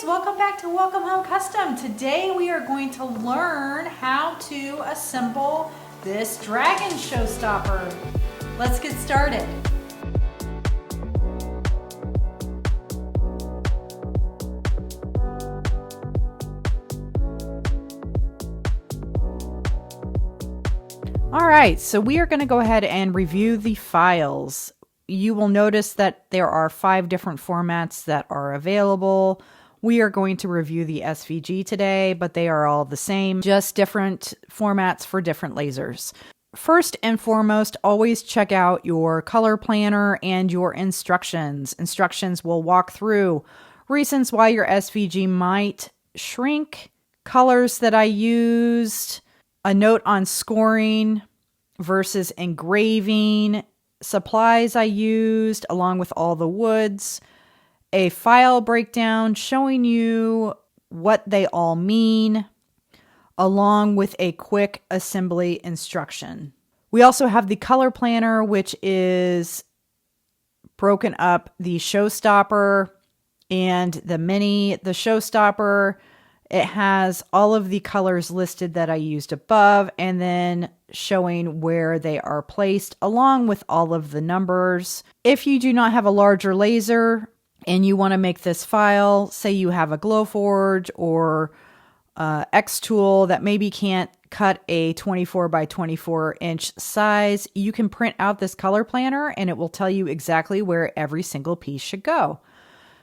welcome back to Welcome Home Custom. Today we are going to learn how to assemble this Dragon Showstopper. Let's get started. All right, so we are going to go ahead and review the files. You will notice that there are 5 different formats that are available. We are going to review the SVG today, but they are all the same, just different formats for different lasers. First and foremost, always check out your color planner and your instructions. Instructions will walk through reasons why your SVG might shrink, colors that I used, a note on scoring versus engraving, supplies I used along with all the woods, a file breakdown showing you what they all mean, along with a quick assembly instruction. We also have the color planner, which is broken up the Showstopper and the Mini. The Showstopper, it has all of the colors listed that I used above and then showing where they are placed along with all of the numbers. If you do not have a larger laser and you want to make this file, say you have a Glowforge or X tool that maybe can't cut a 24 by 24 inch size, you can print out this color planner and it will tell you exactly where every single piece should go.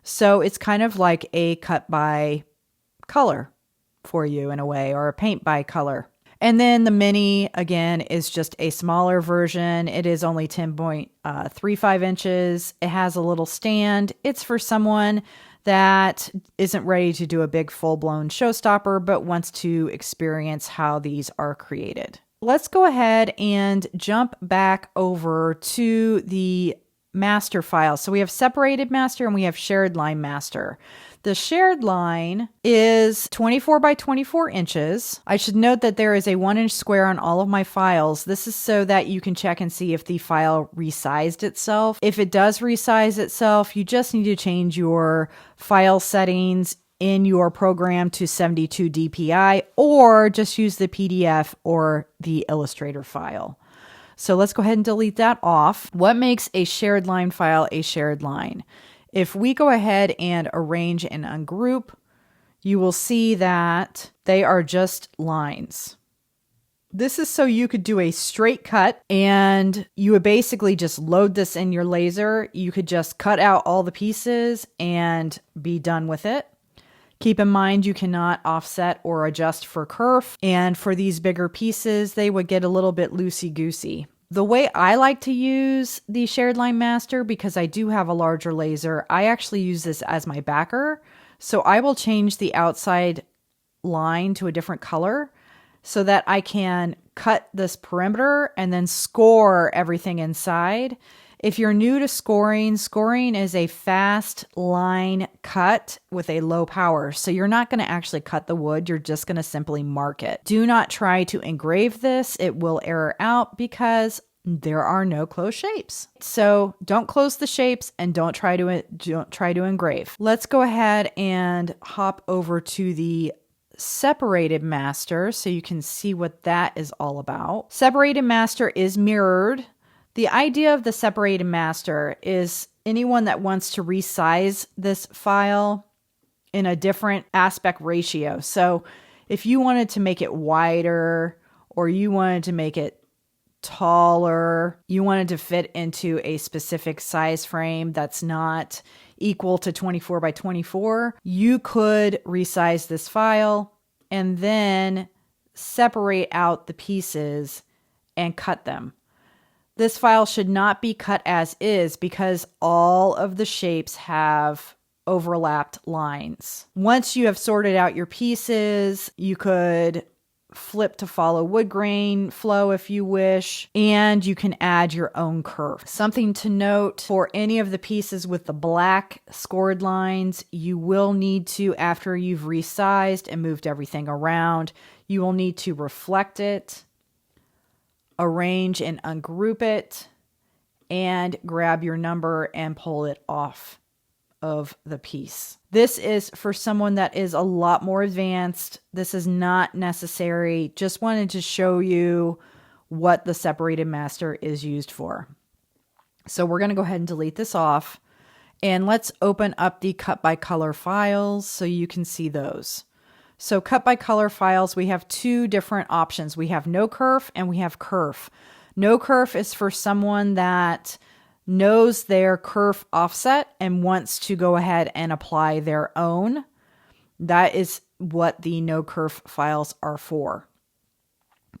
So it's kind of like a cut by color for you in a way, or a paint by color. And then the Mini, again, is just a smaller version. It is only 10.35 inches. It has a little stand. It's for someone that isn't ready to do a big full-blown showstopper, but wants to experience how these are created. Let's go ahead and jump back over to the master file. So we have separated master and we have shared line master. The shared line is 24 by 24 inches. I should note that there is a 1-inch square on all of my files. This is so that you can check and see if the file resized itself. If it does resize itself, you just need to change your file settings in your program to 72 dpi, or just use the PDF or the Illustrator file. So let's go ahead and delete that off. What makes a shared line file a shared line? If we go ahead and arrange and ungroup, you will see that they are just lines. This is so you could do a straight cut and you would basically just load this in your laser. You could just cut out all the pieces and be done with it. Keep in mind you cannot offset or adjust for kerf, and for these bigger pieces, they would get a little bit loosey-goosey. The way I like to use the shared line master, because I do have a larger laser, I actually use this as my backer. So I will change the outside line to a different color so that I can cut this perimeter and then score everything inside. If you're new to scoring, scoring is a fast line cut with a low power. So you're not going to actually cut the wood. You're just going to simply mark it. Do not try to engrave this. It will error out because there are no closed shapes. So don't close the shapes and don't try to engrave. Let's go ahead and hop over to the separated master so you can see what that is all about. Separated master is mirrored. The idea of the separated master is anyone that wants to resize this file in a different aspect ratio. So if you wanted to make it wider, or you wanted to make it taller, you wanted to fit into a specific size frame that's not equal to 24 by 24, you could resize this file and then separate out the pieces and cut them. This file should not be cut as is because all of the shapes have overlapped lines. Once you have sorted out your pieces, you could flip to follow wood grain flow if you wish, and you can add your own curve. Something to note for any of the pieces with the black scored lines, you will need to, after you've resized and moved everything around, you will need to reflect it, arrange and ungroup it, and grab your number and pull it off of the piece. This is for someone that is a lot more advanced. This is not necessary. Just wanted to show you what the separated master is used for. So we're going to go ahead and delete this off. And let's open up the cut by color files so you can see those. So cut by color files, we have two different options. We have no kerf and we have kerf. No kerf is for someone that knows their kerf offset and wants to go ahead and apply their own. That is what the no kerf files are for.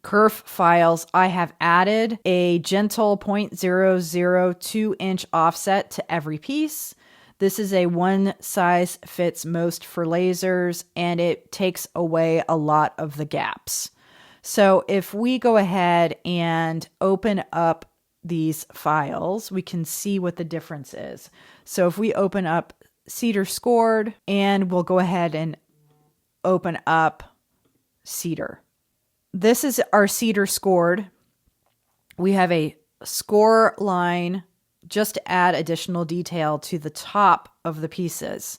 Kerf files, I have added a gentle 0.002 inch offset to every piece. This is a one size fits most for lasers, and it takes away a lot of the gaps. So if we go ahead and open up these files, we can see what the difference is. So if we open up cedar scored, and we'll go ahead and open up cedar. This is our cedar scored. We have a score line just to add additional detail to the top of the pieces.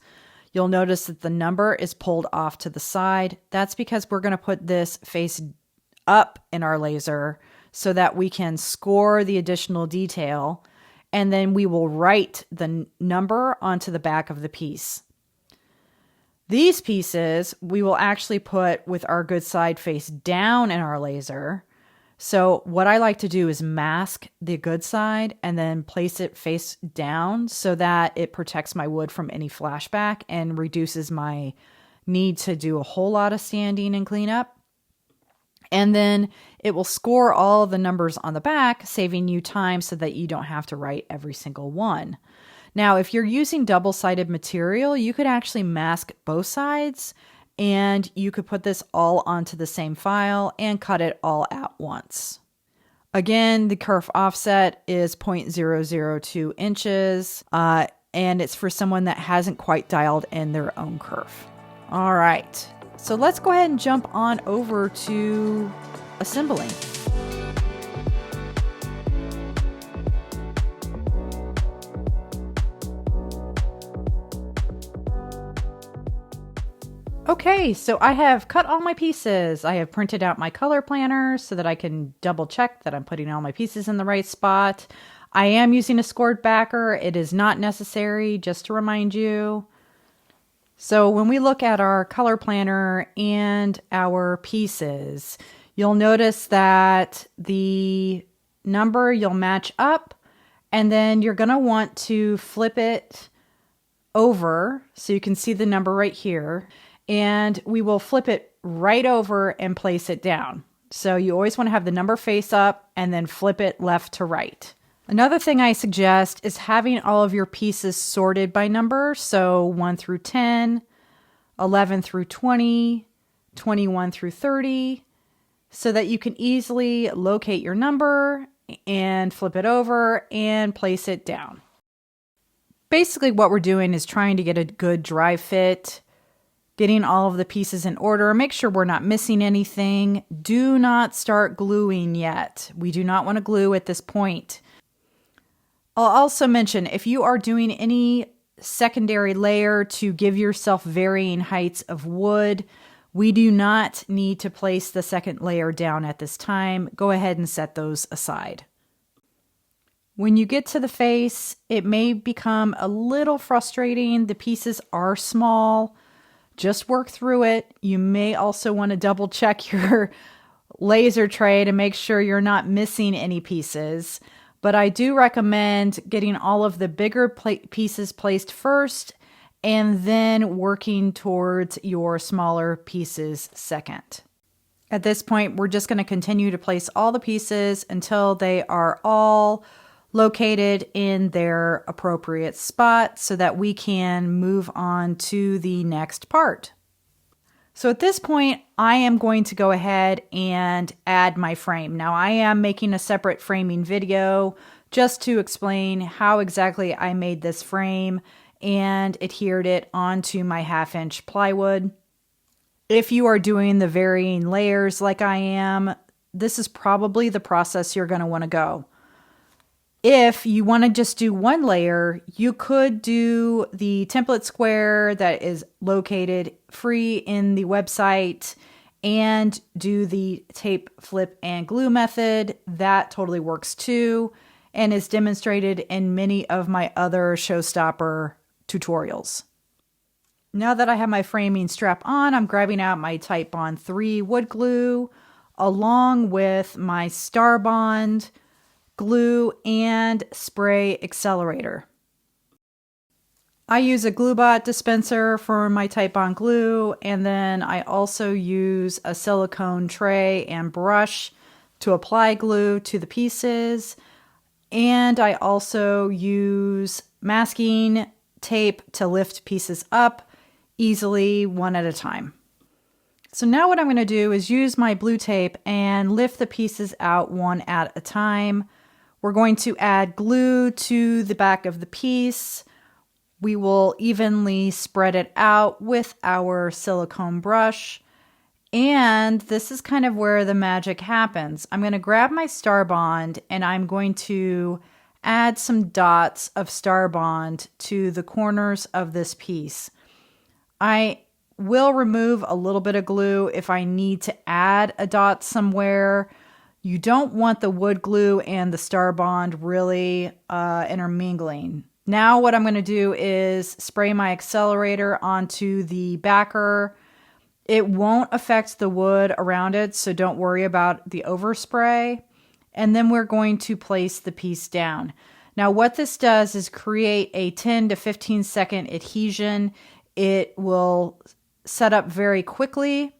You'll notice that the number is pulled off to the side. That's because we're going to put this face up in our laser so that we can score the additional detail, and then we will write the number onto the back of the piece. These pieces we will actually put with our good side face down in our laser. So what I like to do is mask the good side and then place it face down so that it protects my wood from any flashback and reduces my need to do a whole lot of sanding and cleanup. And then it will score all the numbers on the back, saving you time so that you don't have to write every single one. Now, if you're using double-sided material, you could actually mask both sides, and you could put this all onto the same file and cut it all at once. Again, the kerf offset is 0.002 inches, and it's for someone that hasn't quite dialed in their own kerf. All right, so let's go ahead and jump on over to assembling. Okay, so I have cut all my pieces. I have printed out my color planner so that I can double check that I'm putting all my pieces in the right spot. I am using a scored backer. It is not necessary, just to remind you. So when we look at our color planner and our pieces, you'll notice that the number you'll match up, and then you're going to want to flip it over so you can see the number right here. And we will flip it right over and place it down. So you always want to have the number face up and then flip it left to right. Another thing I suggest is having all of your pieces sorted by number. So 1 through 10, 11 through 20, 21 through 30, so that you can easily locate your number and flip it over and place it down. Basically what we're doing is trying to get a good dry fit, getting all of the pieces in order. Make sure we're not missing anything. Do not start gluing yet. We do not want to glue at this point. I'll also mention, if you are doing any secondary layer to give yourself varying heights of wood, we do not need to place the second layer down at this time. Go ahead and set those aside. When you get to the face, it may become a little frustrating. The pieces are small. Just work through it. You may also want to double check your laser tray to make sure you're not missing any pieces. But I do recommend getting all of the bigger pieces placed first and then working towards your smaller pieces second. At this point, we're just going to continue to place all the pieces until they are all located in their appropriate spot so that we can move on to the next part. So at this point, I am going to go ahead and add my frame. Now I am making a separate framing video just to explain how exactly I made this frame and adhered it onto my 1/2-inch plywood. If you are doing the varying layers like I am, this is probably the process you're going to want to go. If you want to just do one layer, you could do the template square that is located free in the website and do the tape, flip, and glue method. That totally works too and is demonstrated in many of my other Showstopper tutorials. Now that I have my framing strap on, I'm grabbing out my Titebond 3 wood glue along with my Starbond glue and spray accelerator. I use a GlueBot dispenser for my Titebond glue, and then I also use a silicone tray and brush to apply glue to the pieces. And I also use masking tape to lift pieces up easily one at a time. So now what I'm going to do is use my blue tape and lift the pieces out one at a time. We're going to add glue to the back of the piece. We will evenly spread it out with our silicone brush. And this is kind of where the magic happens. I'm going to grab my Starbond and I'm going to add some dots of Starbond to the corners of this piece. I will remove a little bit of glue if I need to add a dot somewhere. You don't want the wood glue and the Starbond really intermingling. Now what I'm going to do is spray my accelerator onto the backer. It won't affect the wood around it, so don't worry about the overspray. And then we're going to place the piece down. Now what this does is create a 10 to 15 second adhesion. It will set up very quickly.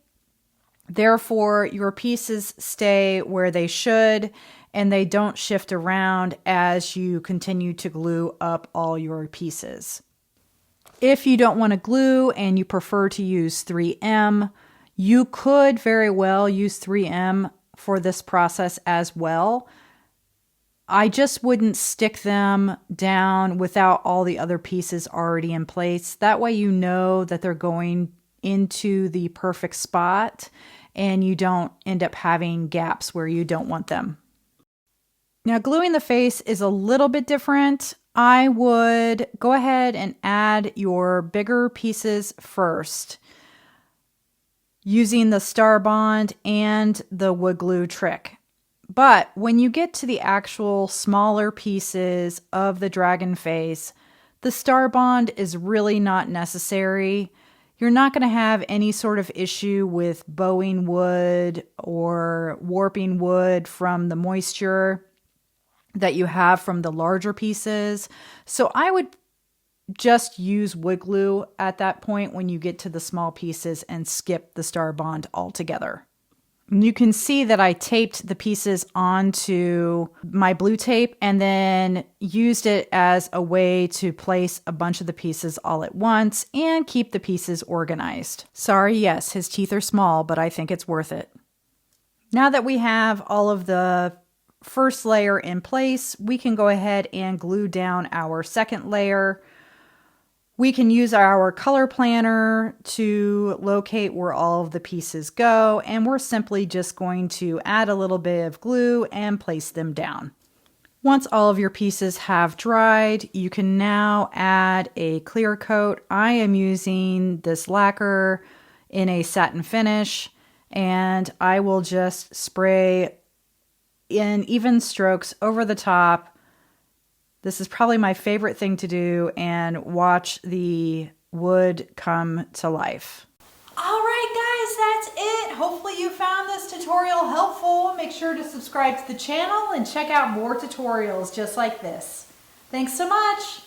Therefore, your pieces stay where they should and they don't shift around as you continue to glue up all your pieces. If you don't want to glue and you prefer to use 3M, you could very well use 3M for this process as well. I just wouldn't stick them down without all the other pieces already in place. That way you know that they're going into the perfect spot and you don't end up having gaps where you don't want them. Now, gluing the face is a little bit different. I would go ahead and add your bigger pieces first using the Starbond and the wood glue trick. But when you get to the actual smaller pieces of the dragon face, the Starbond is really not necessary. You're not going to have any sort of issue with bowing wood or warping wood from the moisture that you have from the larger pieces. So I would just use wood glue at that point when you get to the small pieces and skip the Starbond altogether. You can see that I taped the pieces onto my blue tape and then used it as a way to place a bunch of the pieces all at once and keep the pieces organized. Sorry, yes, his teeth are small, but I think it's worth it. Now that we have all of the first layer in place, we can go ahead and glue down our second layer. We can use our color planner to locate where all of the pieces go, and we're simply just going to add a little bit of glue and place them down. Once all of your pieces have dried, you can now add a clear coat. I am using this lacquer in a satin finish, and I will just spray in even strokes over the top. This is probably my favorite thing to do, and watch the wood come to life. All right, guys, that's it. Hopefully you found this tutorial helpful. Make sure to subscribe to the channel and check out more tutorials just like this. Thanks so much.